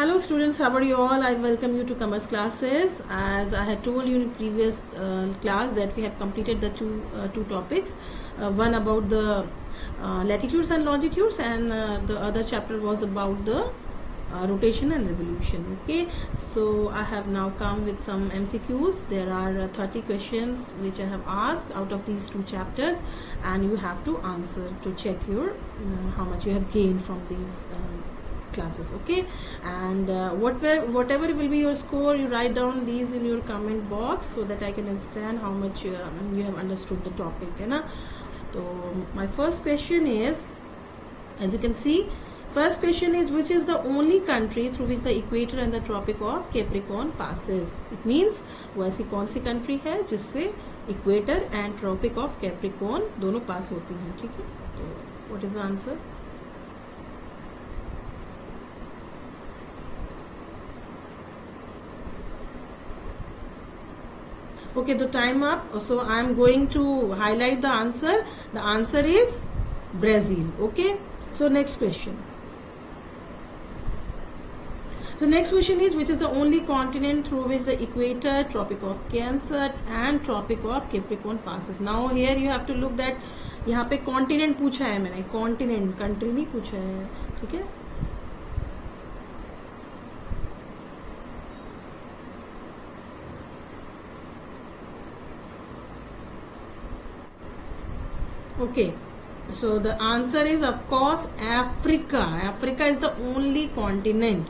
Hello students, how are you all? I welcome you to commerce classes. As I had told you in previous class that we have completed the two topics, one about the latitudes and longitudes, and the other chapter was about the rotation and revolution. Okay, so I have now come with some MCQs. There are 30 questions which I have asked out of these two chapters, and you have to answer to check your how much you have gained from these classes. Okay, and whatever will be your score, you write down these in your comment box so that I can understand how much you have understood the topic, है ना. So my first question is, as you can see, first question is, which is the only country through which the equator and the tropic of Capricorn passes? It means वो ऐसी कौन सी country है जिससे equator and tropic of Capricorn दोनों पास होती हैं. ठीक है, तो what is the answer? Okay, the time up. So I am going to highlight the answer. The answer is Brazil. Okay, so next question. So next question is, which is the only continent through which the equator, tropic of Cancer and tropic of Capricorn passes? Now here you have to look that यहाँ पे continent पूछा है मैंने, continent, country नहीं पूछा है. ठीक है, okay, so the answer is of course Africa. Africa is the only continent.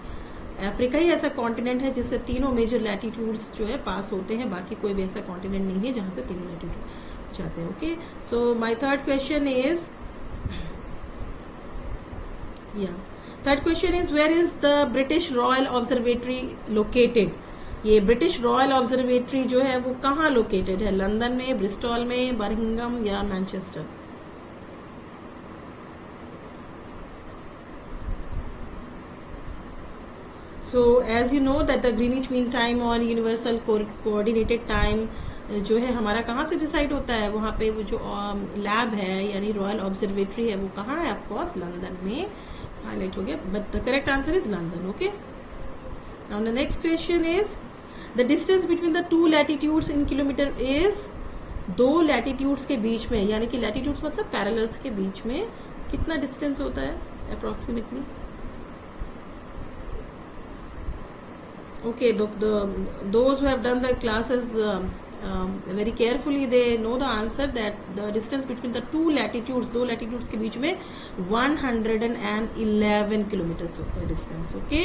Africa ही ऐसा कॉन्टिनेंट है जिससे तीनों मेजर लैटिट्यूड्स जो है पास होते हैं. बाकी कोई भी ऐसा कॉन्टिनेंट नहीं है जहां से तीनों लैटिट्यूड जाते हैं. Okay, so my third question is, third question is, where is the British Royal Observatory located? ये ब्रिटिश रॉयल ऑब्जर्वेटरी जो है वो कहाँ लोकेटेड है? लंदन में, ब्रिस्टॉल में, बर्मिंघम या Manchester? So as you know that the Greenwich Mean Time और Universal Coordinated Time जो है हमारा कहाँ से डिसाइड होता है? वहाँ पे वो जो लैब है यानी रॉयल ऑब्जर्वेटरी है वो कहाँ है? ऑफ कोर्स लंदन में. हाईलाइट हो गया, but the correct answer is London. Okay, now the next question is, the distance between the two latitudes in kilometre is? दो लैटिट्यूड्स के बीच में, यानी कि लैटिट्यूड्स मतलब पैरेलल्स के बीच में कितना डिस्टेंस होता है approximately? Okay, those who have done the classes very carefully, they know the answer that the distance between the two latitudes, दो latitudes के बीच में 111 kilometers होता है distance. Okay,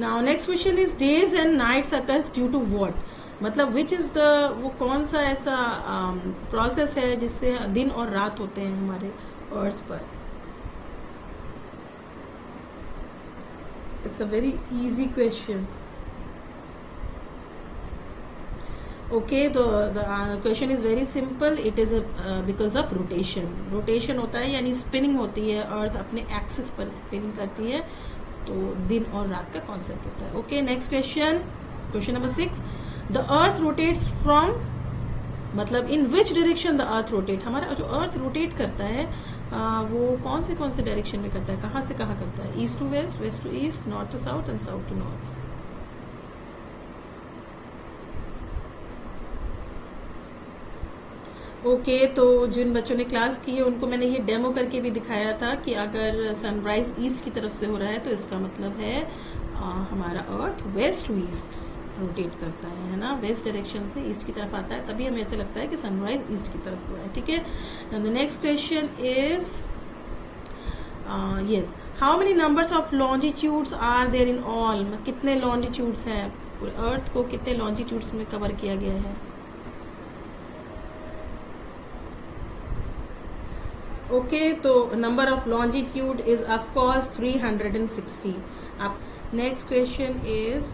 now next question is, days and nights occurs due to what? मतलब which is the, वो कौन सा ऐसा process है जिससे दिन और रात होते हैं हमारे अर्थ पर? It's a very easy question. Okay, the question is very simple. It is because of rotation. Rotation होता है यानी spinning होती है, अर्थ अपने एक्सिस पर स्पिन करती है, तो दिन और रात का कॉन्सेप्ट होता है. Okay, next question, question number 6. The earth rotates from, मतलब in which direction the earth rotate? हमारा जो अर्थ रोटेट करता है वो कौन से डायरेक्शन में करता है, कहाँ से कहाँ करता है? East to west, west to east, north to south and south to north. Okay, तो जिन बच्चों ने क्लास की है उनको मैंने ये डेमो करके भी दिखाया था कि अगर सनराइज ईस्ट की तरफ से हो रहा है तो इसका मतलब है हमारा अर्थ वेस्ट टू ईस्ट रोटेट करता है ना, वेस्ट डायरेक्शन से ईस्ट की तरफ आता है, तभी हमें ऐसा लगता है कि सनराइज ईस्ट की तरफ हुआ है. ठीक है, the next question is, yes, how many numbers of longitudes are there in all? कितने लॉन्जिट्यूड्स हैं? पूरे अर्थ को कितने लॉन्जिट्यूड्स में कवर किया गया है? ओके, तो number of longitude is of course 360. अब next question is,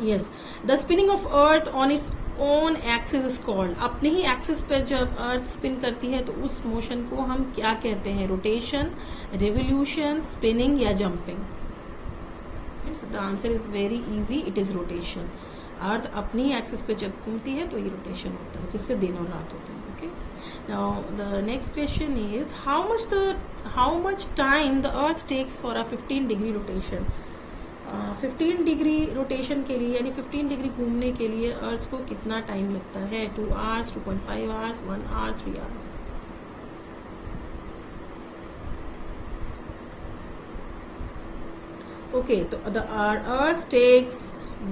yes, the spinning of earth on its own axis is called? अपने ही एक्सिस पर जब अर्थ स्पिन करती है तो उस मोशन को हम क्या कहते हैं? रोटेशन, रिवोल्यूशन, स्पिनिंग या jumping? The answer is very easy, it is rotation. Earth अपनी ही एक्सिस पे जब घूमती है तो ये रोटेशन होता है जिससे दिन और रात होते हैं. Okay, now the next question is, how much time the earth takes for a 15-degree rotation? 15 degree rotation के लिए यानी 15 डिग्री घूमने के लिए अर्थ को कितना टाइम लगता है? 2 hours, 2.5 hours, 1 hour, 3 hours? Okay, तो the earth takes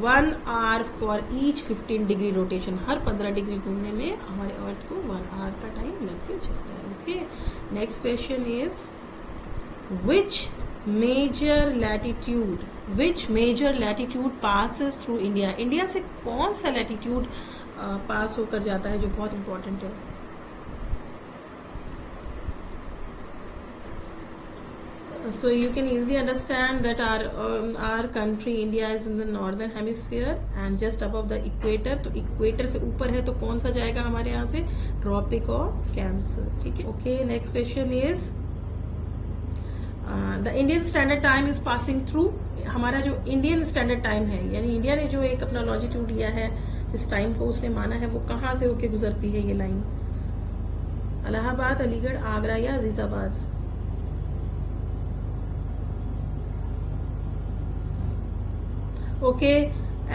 1 hour for each 15 degree rotation. हर 15 डिग्री घूमने में हमारे अर्थ को 1 आवर का टाइम लग के चलता है। Okay, next question is which major latitude passes through India? India से कौन सा लैटिट्यूड पास होकर जाता है जो बहुत इंपॉर्टेंट है? So you can easily understand that our country India is in the northern hemisphere and just above the equator. तो इक्वेटर से ऊपर है तो कौन सा जाएगा हमारे यहाँ से? Tropic of Cancer. ठीक है। Okay, next question is the Indian Standard Time is passing through. हमारा जो इंडियन स्टैंडर्ड टाइम है यानी इंडिया ने जो एक अपना लॉन्जिट्यूड लिया है, इस टाइम को उसने माना है, वो कहाँ से होके गुजरती है ये लाइन? इलाहाबाद, अलीगढ़, आगरा या Azizabad? Okay,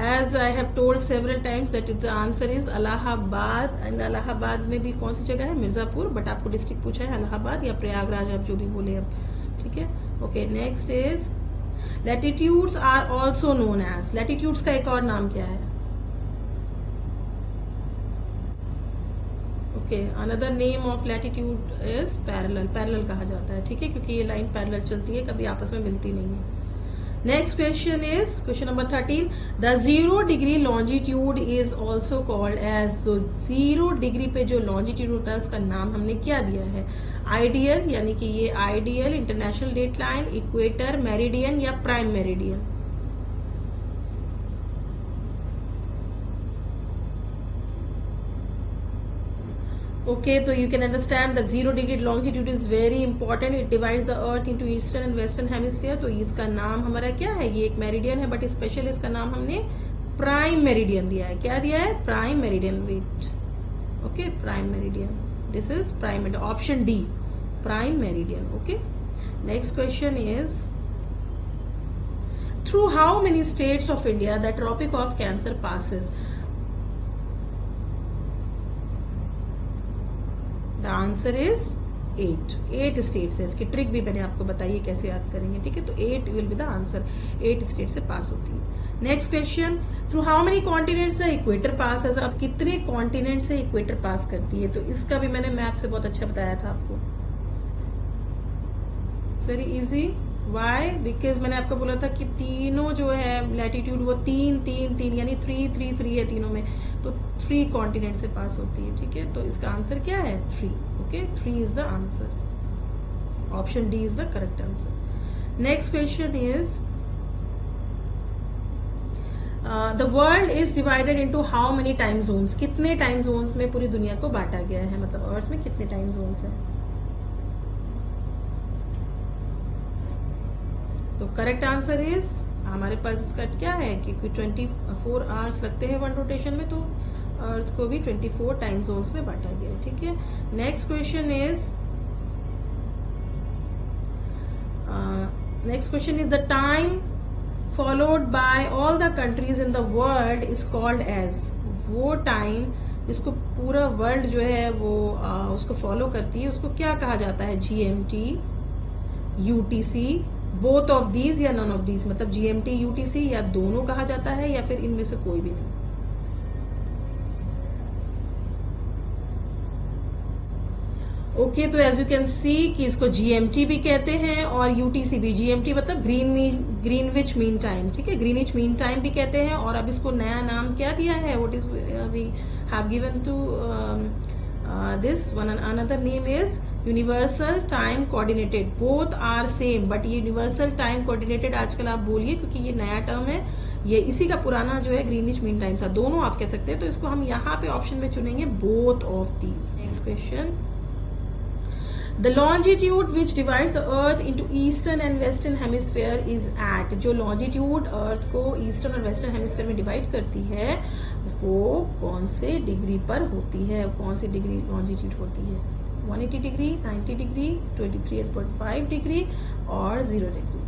as I have told several times that the answer is Allahabad. And Allahabad में भी कौन सी जगह है? मिर्जापुर, बट आपको डिस्ट्रिक्ट पूछा है इलाहाबाद या प्रयागराज, आप जो भी बोले अब। ठीक है। Okay, next is latitudes are also known as. Latitudes का एक और नाम क्या है? Okay, another name of latitude is parallel. Parallel कहा जाता है। ठीक है, क्योंकि ये लाइन पैरेलल चलती है, कभी आपस में मिलती नहीं है। Next question is question number 13, the 0 degree longitude is also called as. जो 0 डिग्री पे जो लॉन्जिट्यूड होता है उसका नाम हमने क्या दिया है? आइडियल, यानी कि ये ideal, international date line, equator, meridian या prime meridian? Okay, so you can understand that 0 degree longitude is very important. It divides the earth into eastern and western hemisphere. तो इसका नाम हमारा क्या है? ये एक मेरिडियन है, बट स्पेशल इसका नाम हमने प्राइम मेरिडियन दिया है। क्या दिया है? Prime meridian. Wait, okay, prime meridian, this is prime meridian, option D, prime meridian. Okay, next question is through how many states of India the Tropic of Cancer passes? The answer is 8 states है। इसकी trick भी मैंने आपको बताई है कैसे याद करेंगे। ठीक है, तो 8 will be the answer. 8 state से पास होती है। Next question, through how many continents the equator pass? अब कितने कॉन्टिनेंट से इक्वेटर पास करती है? तो इसका भी मैंने मैप से बहुत अच्छा बताया था आपको। It's very easy. Why? Because मैंने आपको बोला था कि तीनों जो है लैटिट्यूड वो 3 यानी 3 है तीनों में, तो 3 कॉन्टिनेंट से पास होती है। ठीक है, तो इसका आंसर क्या है? 3। Okay, 3 is the answer. Option D is the correct answer. Next question is the world is divided into how many time zones? कितने टाइम जोन्स में पूरी दुनिया को बांटा गया है? मतलब अर्थ में कितने टाइम जोन्स हैं? तो करेक्ट आंसर इज, हमारे पास इसका क्या है कि 24 आवर्स लगते हैं 1 रोटेशन में, तो अर्थ को भी 24 टाइम जोन्स में बांटा गया है। ठीक है। Next question is the time followed by all the countries in the world is called as. वो टाइम जिसको पूरा वर्ल्ड जो है वो उसको फॉलो करती है, उसको क्या कहा जाता है? GMT, UTC, both of these या नन ऑफ दीज? मतलब GMT, UTC या दोनों कहा जाता है या फिर इनमें से कोई भी नहीं? ओके, तो एज यू कैन सी कि इसको GMT भी कहते हैं और UTC भी। GMT मतलब ग्रीनविच मीन टाइम। ठीक है, ग्रीनिच मीन टाइम भी कहते हैं। और अब इसको नया नाम क्या दिया है? What is we have given to this one, another name is universal time coordinated. Both are same, but ये यूनिवर्सल टाइम कोऑर्डिनेटेड आजकल आप बोलिए क्योंकि ये नया टर्म है। ये इसी का पुराना जो है ग्रीनिच मीन टाइम था। दोनों आप कह सकते हैं, तो इसको हम यहाँ पे ऑप्शन में चुनेंगे both of these. Next question, the longitude which divides the earth into eastern and western hemisphere is at. जो लॉन्जिट्यूड अर्थ को ईस्टर्न और वेस्टर्न हेमिस्फेयर में डिवाइड करती है वो कौन से डिग्री पर होती है? कौन सी डिग्री लॉन्जिट्यूड होती है? 180 डिग्री, 90 डिग्री, 23.5 डिग्री और 0 डिग्री?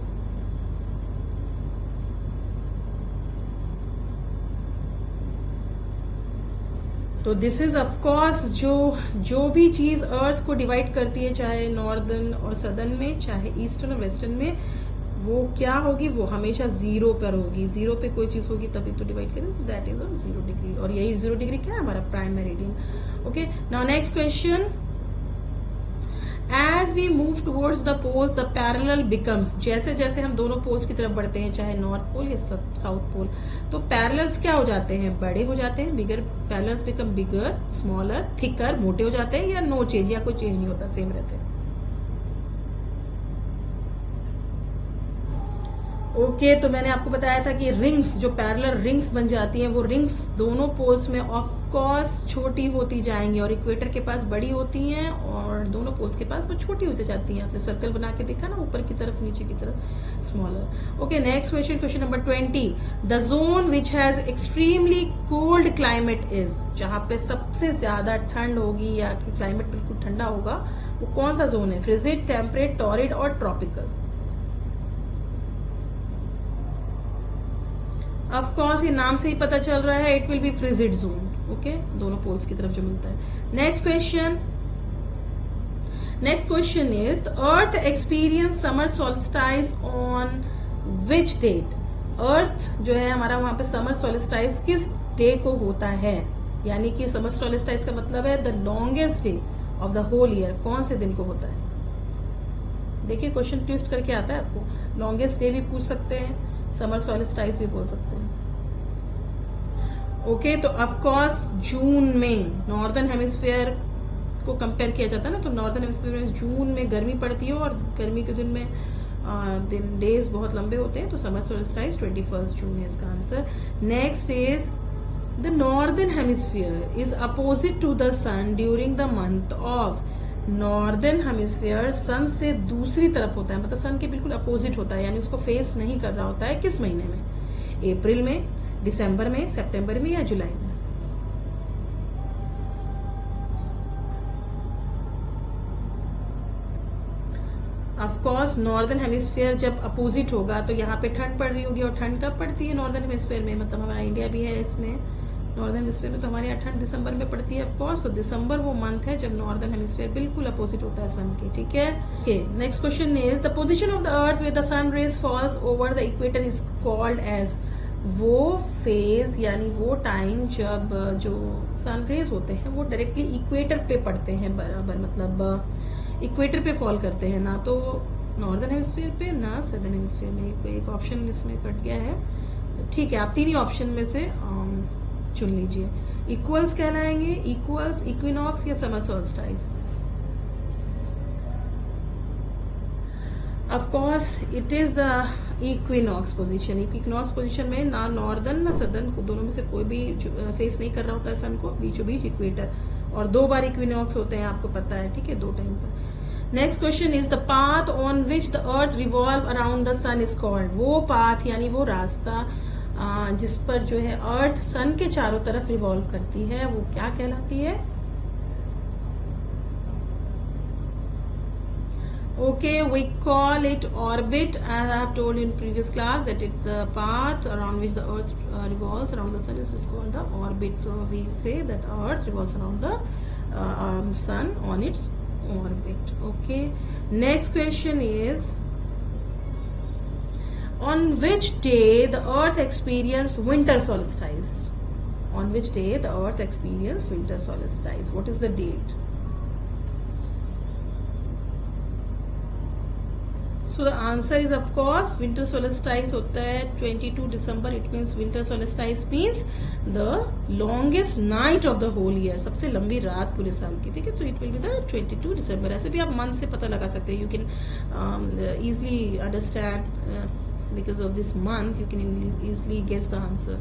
तो दिस इज ऑफ कोर्स जो भी चीज अर्थ को डिवाइड करती है, चाहे नॉर्दर्न और सदर्न में, चाहे ईस्टर्न और वेस्टर्न में, वो क्या होगी, वो हमेशा 0 पर होगी। 0 पे कोई चीज होगी तभी तो डिवाइड करें, दैट इज ऑन 0 डिग्री। और यही 0 डिग्री क्या है, हमारा prime meridian. Okay, now next question, as we move towards the poles the parallel becomes, जैसे जैसे हम दोनों पोल्स की तरफ बढ़ते हैं, चाहे नॉर्थ पोल या साउथ पोल, तो पैरेलल्स क्या हो जाते हैं, बड़े हो जाते हैं, bigger, parallels become bigger, smaller, thicker, मोटे हो जाते हैं, या नो चेंज, या कोई चेंज नहीं होता, सेम रहते हैं। ओके, तो मैंने आपको बताया था कि रिंग्स, जो पैरेलल रिंग्स बन जाती हैं, वो रिंग्स दोनों पोल्स में ऑफ कोर्स छोटी होती जाएंगी, और इक्वेटर के पास बड़ी होती हैं और दोनों पोल्स के पास वो छोटी होती जाती हैं। आपने सर्कल बना के देखा ना, ऊपर की तरफ, नीचे की तरफ smaller. Okay, next question, question number 20, the zone which has extremely cold climate is, जहां पे सबसे ज्यादा ठंड होगी या क्लाइमेट बिल्कुल ठंडा होगा, वो कौन सा जोन है, फ्रिजिड, टेम्परेट, टॉरिड और ट्रॉपिकल। ऑफ कोर्स ये नाम से ही पता चल रहा है, it will be frigid zone. Okay, दोनों पोल्स की तरफ जो मिलता है। Next question is the earth experience summer solstice on which date, earth जो है हमारा, वहां पे समर सोल्स्टाइस किस डे को होता है, यानी कि समर सोल्स्टाइस का मतलब है the longest day of the whole year, कौन से दिन को होता है। देखिए क्वेश्चन ट्विस्ट करके आता है आपको, लॉन्गेस्ट डे भी पूछ सकते हैं, समर सोल्स्टाइस भी बोल सकते हैं। ओके, तो ऑफ कोर्स जून में नॉर्दर्न हेमिस्फीयर को कंपेयर किया जाता है ना, तो नॉर्दर्न हेमिस्फीयर में जून में गर्मी पड़ती है और गर्मी के दिन में डेज बहुत लंबे होते हैं, तो समर सोल्स्टाइस 21 जून है इसका answer. Next is the northern hemisphere is opposite to the sun during the month of, northern hemisphere sun से दूसरी तरफ होता है, मतलब सन के बिल्कुल अपोजिट होता है, यानी उसको फेस नहीं कर रहा होता है, किस महीने में, अप्रैल में, दिसंबर में, सितंबर में या जुलाई में। ऑफ कोर्स नॉर्दर्न हेमिस्फीयर जब अपोजिट होगा तो यहाँ पे ठंड पड़ रही होगी, और ठंड कब पड़ती है नॉर्दर्न हेमिस्फीयर में, मतलब हमारा इंडिया भी है इसमें, नॉर्दर्न हेमिस्फीयर में, तो हमारे यहाँ ठंड दिसंबर में पड़ती है। ऑफ कोर्स तो दिसंबर वो मंथ है जब नॉर्दर्न हेमिस्फीयर बिल्कुल अपोजिट होता है सन के। ठीक है, okay, next question is the position of the earth with the sun rays falls over the equator is called as, वो फेज यानी वो टाइम जब जो सन रेज होते हैं वो डायरेक्टली इक्वेटर पे पड़ते हैं बराबर, मतलब इक्वेटर पे फॉल करते हैं, ना तो नॉर्दर्न हेमिस्फीयर पे ना सदर्न हेमिस्फीयर में। एक ऑप्शन इसमें कट गया है, ठीक है, आप तीन ही ऑप्शन में से चुन लीजिए। इक्वल्स कहलाएंगे, इक्वल्स, इक्विनॉक्स या summer solstice. Of course it is the equinox position. Equinox position में ना नॉर्दर्न ना सदर्न को, दोनों में से कोई भी फेस नहीं कर रहा होता है सन को, बीचों बीच इक्वेटर, और 2 बार इक्विनॉक्स होते हैं, आपको पता है, ठीक है, 2 टाइम पर। Next question is the path on which the earth revolve around the sun is called, वो पाथ यानी वो रास्ता जिस पर जो है अर्थ सन के चारों तरफ रिवॉल्व करती है, वो क्या कहलाती है। Okay, we call it orbit, as I have told you in previous class that it the path around which the earth revolves around the sun is called the orbit. So we say that earth revolves around the sun on its orbit. Okay, next question is on which day the earth experience winter solstice. On which day the earth experience winter solstice, what is the date? So the answer is of course winter solstice होता है 22 दिसंबर। It means winter solstice means the longest night of the whole year, सबसे लंबी रात पूरे साल की, ठीक है, तो it will be the 22 दिसंबर। ऐसे भी आप मंथ से पता लगा सकते हैं, you can easily understand because of this month you can easily guess the answer.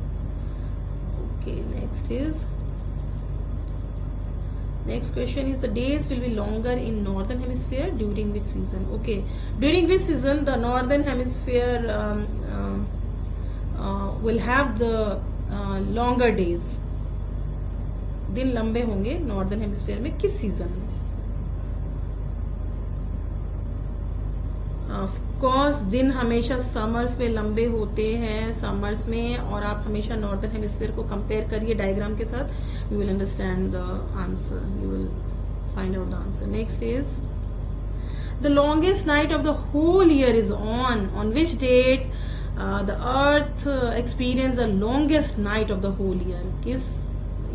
Okay, next question is the days will be longer in northern hemisphere during which season. Okay, during which season the northern hemisphere will have the longer days, दिन लंबे होंगे northern hemisphere में, किस season में। Of course दिन हमेशा summers में लंबे होते हैं, समर्स में, और आप हमेशा नॉर्दर्न हेमिस्फीयर को कंपेयर करिए डायग्राम के साथ, you will understand the answer, you will find out the answer. Next is the longest night of the whole year is on which date the earth experience the longest night of the whole year. किस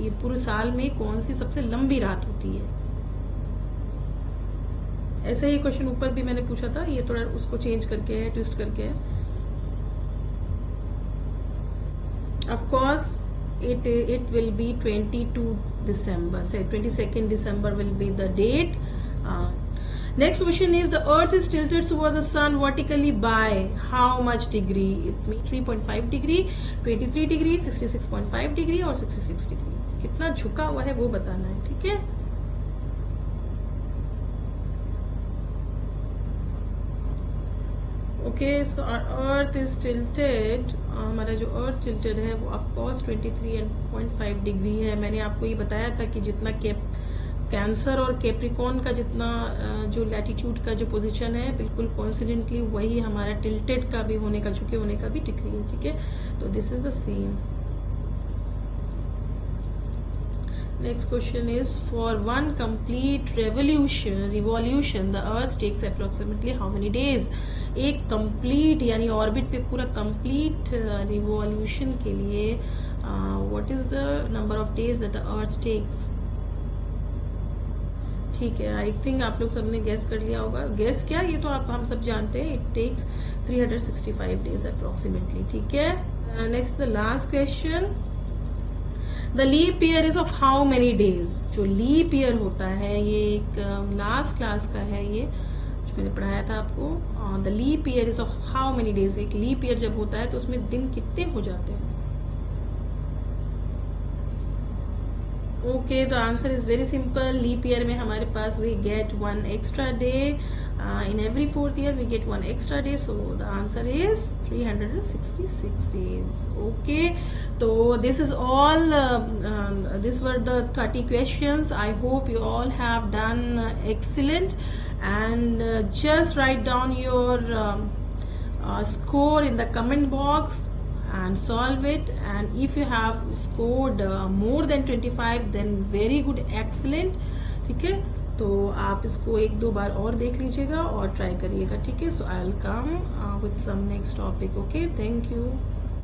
ये पूरे साल में कौन सी सबसे लंबी रात होती है? ऐसा ही क्वेश्चन ऊपर भी मैंने पूछा था, ये थोड़ा उसको चेंज करके है, ट्विस्ट करके है. Of course it will be 22 December, say 22nd December will be the date. Next question is the earth is tilted towards the sun vertically by how much degree? It means 3.5 degree, 23 degree, 66.5 degree और 66 degree. कितना झुका हुआ है वो बताना है, ठीक है? Okay, so our earth is tilted. हमारा जो earth tilted है वो of course 23.5 degree है. मैंने आपको ये बताया था कि जितना कैंसर और कैप्रिकॉर्न का जितना जो लैटिट्यूड का जो पोजीशन है बिल्कुल कॉन्सिडेंटली वही हमारा टिल्टेड का भी होने का, झुके होने का भी डिग्री है, ठीक है? तो this is the same. Next question is for one complete revolution the earth takes approximately how many days? एक कंप्लीट यानी ऑर्बिट पे पूरा कंप्लीट रिवॉल्यूशन के लिए what is the number of days that the earth takes? ठीक है, I think आप लोग सबने गैस कर लिया होगा. गैस क्या, ये तो हम सब जानते हैं. इट टेक्स 365 डेज अप्रोक्सीमेटली, ठीक है? Next the last question, the leap year is of how many days? जो लीप ईयर होता है ये एक लास्ट क्लास का है, ये जो मैंने पढ़ाया था आपको. The leap year is of how many days? एक लीप ईयर जब होता है तो उसमें दिन कितने हो जाते हैं? Okay, the answer is very simple. Leap year में हमारे पास we get 1 extra day. In every 4th year we get 1 extra day, so the answer is 366 days. Okay, तो this is all, this were the 30 questions. I hope you all have done excellent, and just write down your score in the comment box and solve it. And if you have scored more than 25 then very good, excellent, ठीक है? तो आप इसको 1-2 बार और देख लीजिएगा और try करिएगा, ठीक है? So I'll come with some next topic. Okay, thank you.